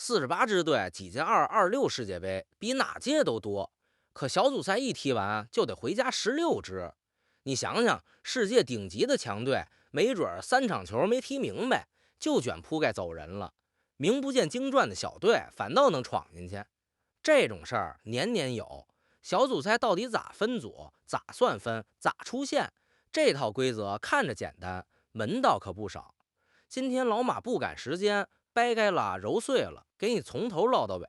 48支隊擠進26世界杯，比哪届都多。可小組赛一踢完就得回家16支。你想想，世界頂級的强队，没準3场球没踢明白，就卷铺盖走人了。名不见经傳的小队反倒能闖进去，这种事兒年年有。小組賽到底咋分組、咋算分、咋出线？這套規則看着簡單，門道可不少。今天老馬不趕時間，掰開了揉碎了，給你從頭唠到尾，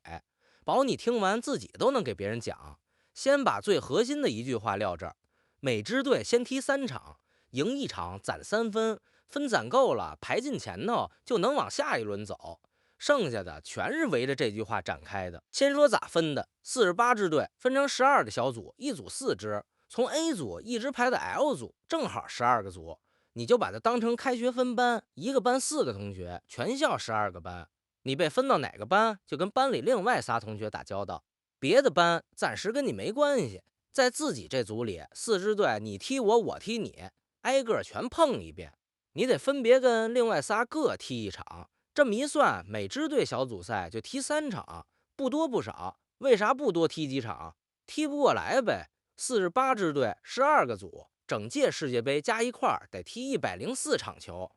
保你聽完自己都能給別人講。先把最核心的一句話撂這兒：每支隊先踢3場，贏1場攒3分，分攒夠了排進前頭，就能往下一輪走。剩下的全是圍着這句話展開的。先說咋分的，48支队分成12個小組，一組4支，從 A 組一直排到 L 組，正好12個組。你就把它当成開學分班，一個班4個同學，全校12個班。你被分到哪個班，就跟班裡另外仨同學打交道，別的班暫時跟你沒關係。在自己這組裡，4支隊你踢我，我踢你，挨個全碰一遍。你得分別跟另外仨各踢1場。這麼一算，每支隊小組賽就踢3場，不多不少。為啥不多踢幾場？踢不過來唄。48支队12個組，整屆世界杯加一塊得踢104場球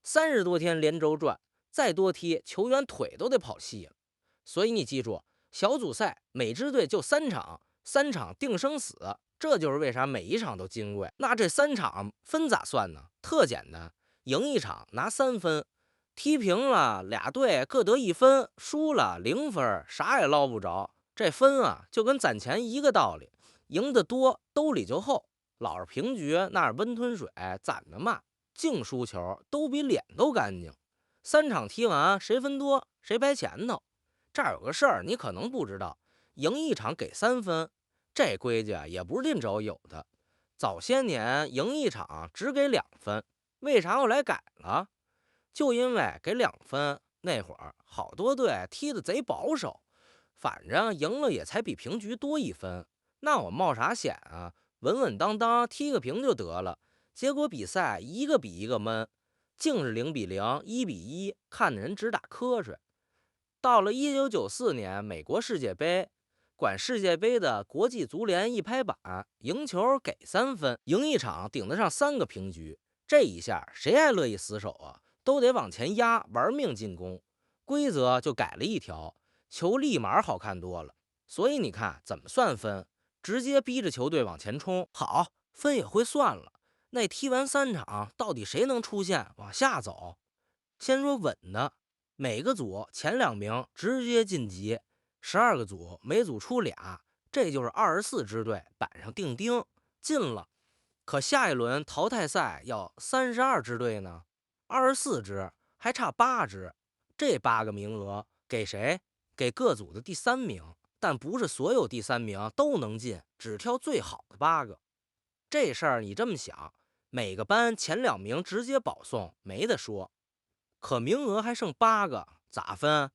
，30多天連軸轉，再多踢球員腿都得跑細了。所以你記住，小組賽每支队就3场，3场定生死。這就是為啥每一場都金貴。那這3場分咋算呢？特簡單，贏1場拿3分。踢平了，2隊各得1分，輸了0分，啥也撈不着。這分啊，就跟攒錢一個道理，贏得多，兜裡就厚；老是平局，那是溫吞水，攒的嘛，淨輸球都比臉都乾淨。3場踢完，誰分多，誰排前頭。這兒有個事兒，你可能不知道，贏1場給3分，這規矩也不是另找有的。早些年贏1場只給2分，為啥後來改了？就因為給2分，那會兒好多隊踢得賊保守，反正贏了也才比平局多1分，那我冒啥險啊？穩穩當當踢個平就得了。結果比賽一個比一個悶，淨是0比0、1比1，看的人直打瞌睡。到了1994年美國世界杯，管世界杯的國際足聯一拍板，贏球給3分，贏1場頂得上3個平局。這一下誰還樂意死守啊？都得往前壓，玩命進攻。規則就改了一條，球立馬好看多了。所以你看怎麼算分，直接逼着球隊往前衝。好，分也会算了。那踢完3場，到底誰能出线往下走？先說穩的，每個組前2名直接晉級，12個組每組出倆，這就是24支隊板上釘釘進了。可下一輪淘汰賽要32支队呢，24支還差8支，這8個名額給誰？給各組的第3名，但不是所有第3名都能進，只挑最好的8個。這事兒你這麼想，每個班前2名直接保送，沒得說。可名額還剩8個，咋分？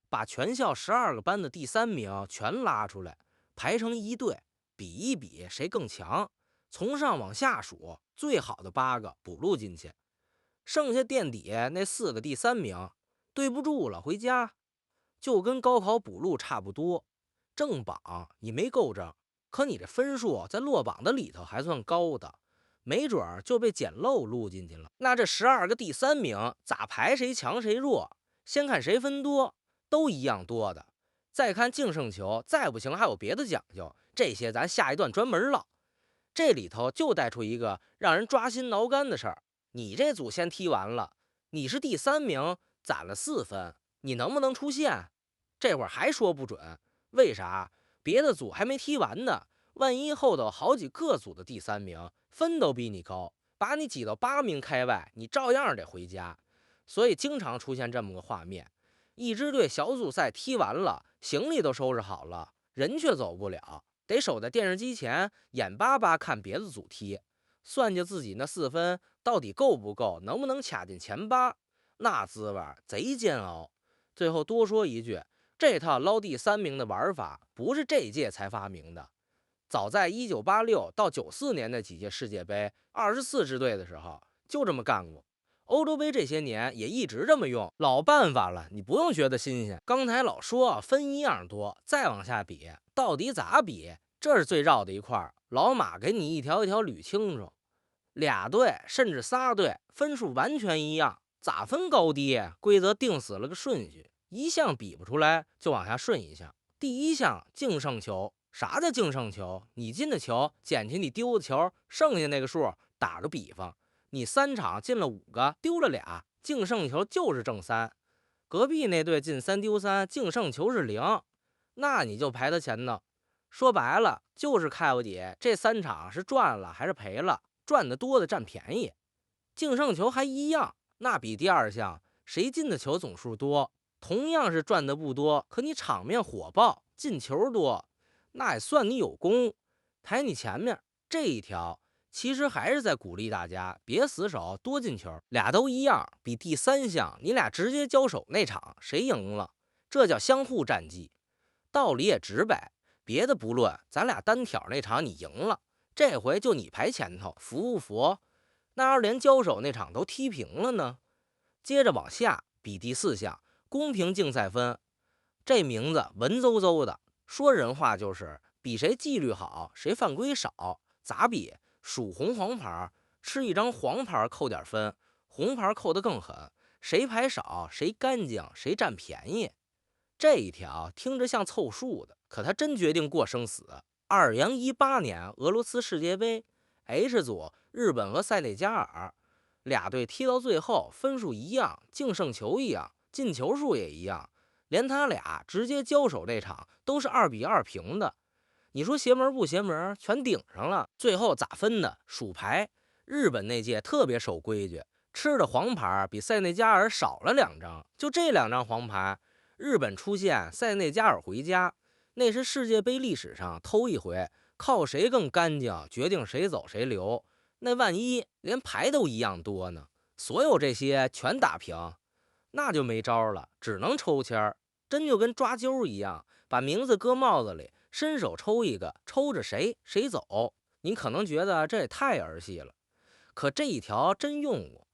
把全校12個班的第3名全拉出來，排成一隊，比一比誰更強。從上往下數，最好的8個補錄進去，剩下墊底那4個第3名對不住了，回家。就跟高考補錄差不多，正榜你沒夠着，可你這分數在落榜的裡頭還算高的，沒準就被撿漏錄進去了。那這12個第3名咋排誰強誰弱？先看誰分多，都一樣多的。再看净勝球，再不行還有別的講究，這些咱下一段專門唠。這裡頭就帶出一個讓人抓心挠肝的事兒，你這組先踢完了，你是第3名，攒了4分，你能不能出線？這會兒還說不準，為啥？別的組還沒踢完呢，萬一後頭好幾個組的第3名分都比你高，把你擠到8名開外，你照樣得回家。所以經常出現這麼個畫面，一支隊小組賽踢完了，行李都收拾好了，人卻走不了，得守在電視機前眼巴巴看別的組踢，算計自己那4分到底夠不夠，能不能卡進前8，那滋味賊煎熬。最後多說一句，這套撈第3名的玩法不是這屆才發明的，早在1986到94年那幾屆世界杯24支队的時候就這麼幹過。歐洲杯這些年也一直這麼用，老辦法了，你不用覺得新鮮。剛才老說分一樣多，再往下比，到底咋比？這是最繞的一塊，老馬給你一條一條捋清楚。俩隊甚至仨隊分數完全一樣，咋分高低？規則定死了個順序，一項比不出來就往下順一項。第一項净勝球，啥叫净勝球？你进的球減去你丟的球，剩下那個數。打個比方，你3場進了5個，丟了倆，净勝球就是正3。隔壁那隊进3丟3，净勝球是0，那你就排他前头。說白了就是看不起這3场是賺了還是賠了，賺的多的占便宜。净勝球還一樣，那比第二項誰進的球總數多，同樣是賺的不多，可你場面火爆，进球多，那也算你有功，排你前面。這一條其實還是在鼓勵大家別死守，多進球。俩都一樣，比第3項你俩直接交手那場誰贏了，這叫相互戰績。道理也直白，別的不論，咱俩單挑那场你贏了，這回就你排前頭，服不服？那要是連交手那场都踢平了呢？接着往下比第4項公平竞赛分，這名字文縐縐的，說人話就是比誰紀律好，誰犯規少。咋比？數紅黃牌，吃一張黃牌扣點分，紅牌扣得更狠，誰牌少誰乾淨誰占便宜。這一條聽着像湊數的，可他真決定過生死。2018年俄羅斯世界杯 H 組，日本和塞內加爾俩队踢到最後分數一樣，净勝球一樣，进球數也一樣，连他俩直接交手这场都是2-2平的。你說邪门不邪门？全頂上了。最後咋分的？数牌。日本那届特別守規矩，吃的黄牌比塞內加爾少了2張，就這2張黄牌，日本出线，塞內加爾回家。那是世界杯歷史上頭一回，靠誰更乾淨決定誰走誰留。那萬一連牌都一樣多呢？所有這些全打平，那就沒招了，只能抽籤，真就跟抓鬮一樣，把名字擱帽子裡，伸手抽一個，抽着誰走。你可能覺得這也太兒戏了，可這一條真用過。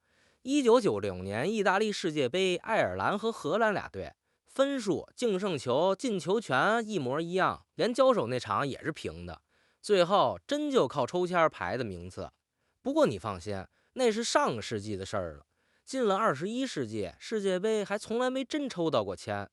1996年意大利世界杯，愛爾蘭和荷蘭俩隊分數、净勝球、进球權一模一樣，連交手那場也是平的，最後真就靠抽籤排的名次。不過你放心，那是上個世紀的事兒了，進了21世紀，世界杯還從來沒真抽到過籤。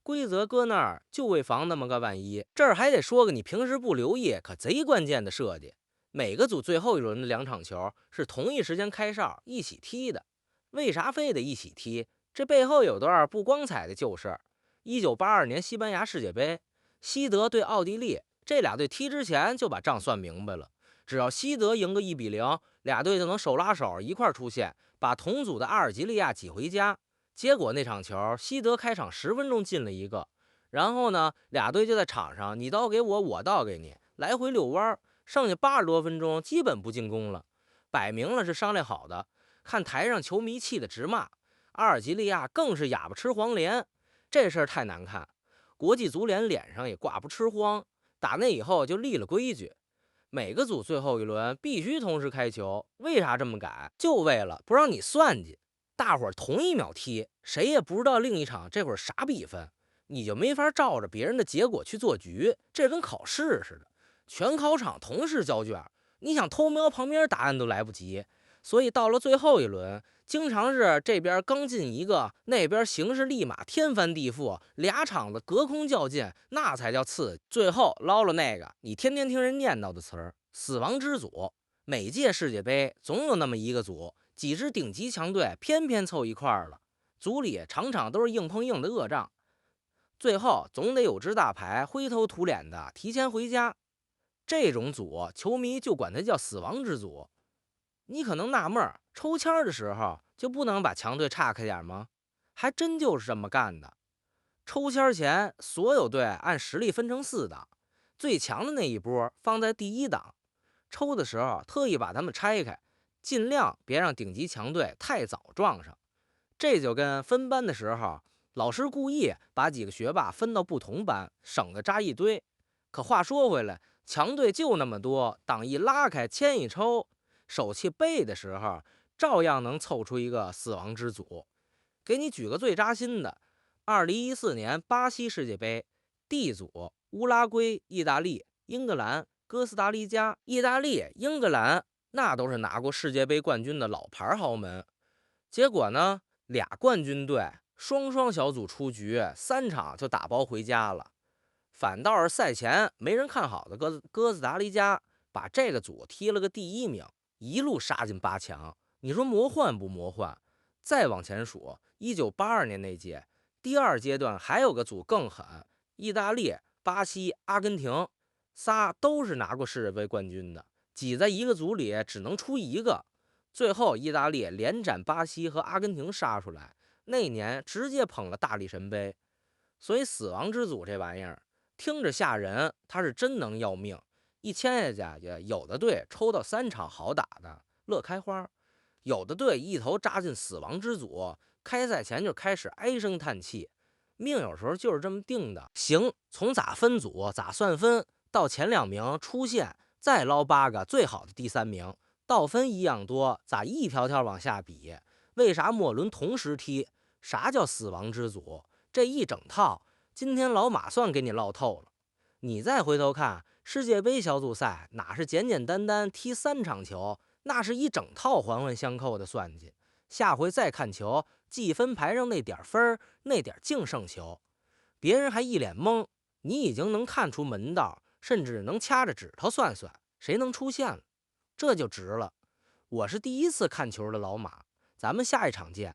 規則擱那兒就為防那麼個萬一。這兒還得說個你平時不留意可賊關鍵的設計，每個組最後一輪的2場球是同一時間開哨一起踢的。為啥非得一起踢？這背後有段不光彩的舊事。1982年西班牙世界杯，西德對奧地利，這俩队踢之前就把賬算明白了，只要西德贏個1-0，俩隊就能手拉手一塊出線，把同組的阿爾及利亞擠回家。結果那場球，西德開場10分鐘進了1個，然後呢，俩隊就在場上你倒給我，我倒給你，來回遛彎，剩下80多分鐘基本不進攻了，擺明了是商量好的。看台上球迷氣得直罵，阿爾及利亞更是啞巴吃黃連，這事兒太難看，國際足聯臉上也掛不吃荒。打那以後就立了規矩，每個組最後一輪必須同時開球。為啥這麼改？就為了不讓你算計。大夥兒同一秒踢，誰也不知道另一場這會兒啥比分，你就沒法照着別人的結果去做局。這跟考試似的，全考場同時交卷，你想偷瞄旁邊答案都來不及。所以到了最後一輪，經常是這邊剛進一個，那邊形勢立馬天翻地覆，俩场子隔空較劲，那才叫刺激。最後撈了那個你天天聽人念叨的詞兒——死亡之組。每屆世界杯總有那麼一個組，幾支頂級強隊偏偏湊一塊兒了，組裡場場都是硬碰硬的惡仗，最後總得有只大牌灰頭土臉的提前回家。這種組球迷就管它叫死亡之組。你可能納悶，抽籤的時候就不能把強隊岔開點嗎？還真就是這麼幹的。抽籤前，所有隊按實力分成4檔，最強的那一波放在第1檔。抽的時候特意把他們拆開，盡量別讓頂級強隊太早撞上。這就跟分班的時候，老師故意把幾個學霸分到不同班，省得扎一堆。可話說回來，強隊就那麼多，檔一拉開，籤一抽，手气背的時候，照樣能湊出一個死亡之組。給你舉個最扎心的，2014年巴西世界杯 D 組，烏拉圭、意大利、英格蘭、哥斯达黎加。意大利、英格蘭那都是拿过世界杯冠軍的老牌豪门，結果呢，俩冠軍队双小组出局，3场就打包回家了。反倒是赛前没人看好的哥斯达黎加，把这个组踢了个第1名，一路杀进8强。你說魔幻不魔幻？再往前數，1982年那屆，第2階段還有個組更狠，意大利、巴西、阿根廷仨都是拿過世界杯冠軍的，擠在一個組裡只能出一個。最後意大利連斬巴西和阿根廷殺出來，那年直接捧了大力神杯。所以死亡之組這玩意兒聽着嚇人，它是真能要命。一簽下去，有的隊抽到3場好打的樂開花，有的隊一頭扎進死亡之組，開賽前就開始唉聲嘆氣。命有時候就是這麼定的。行，從咋分組咋算分，到前2名出線，再撈8個最好的第3名，到分一樣多，咋一條條往下比？為啥末輪同時踢？啥叫死亡之組？這一整套，今天老馬算給你嘮透了。你再回頭看世界杯小組賽，哪是簡簡單單踢3場球，那是一整套環環相扣的算計。下回再看球，計分牌上那點分，那點淨勝球，別人還一臉懵，你已經能看出門道，甚至能掐着指頭算算誰能出線了，這就值了。我是第一次看球的老馬，咱們下一場見。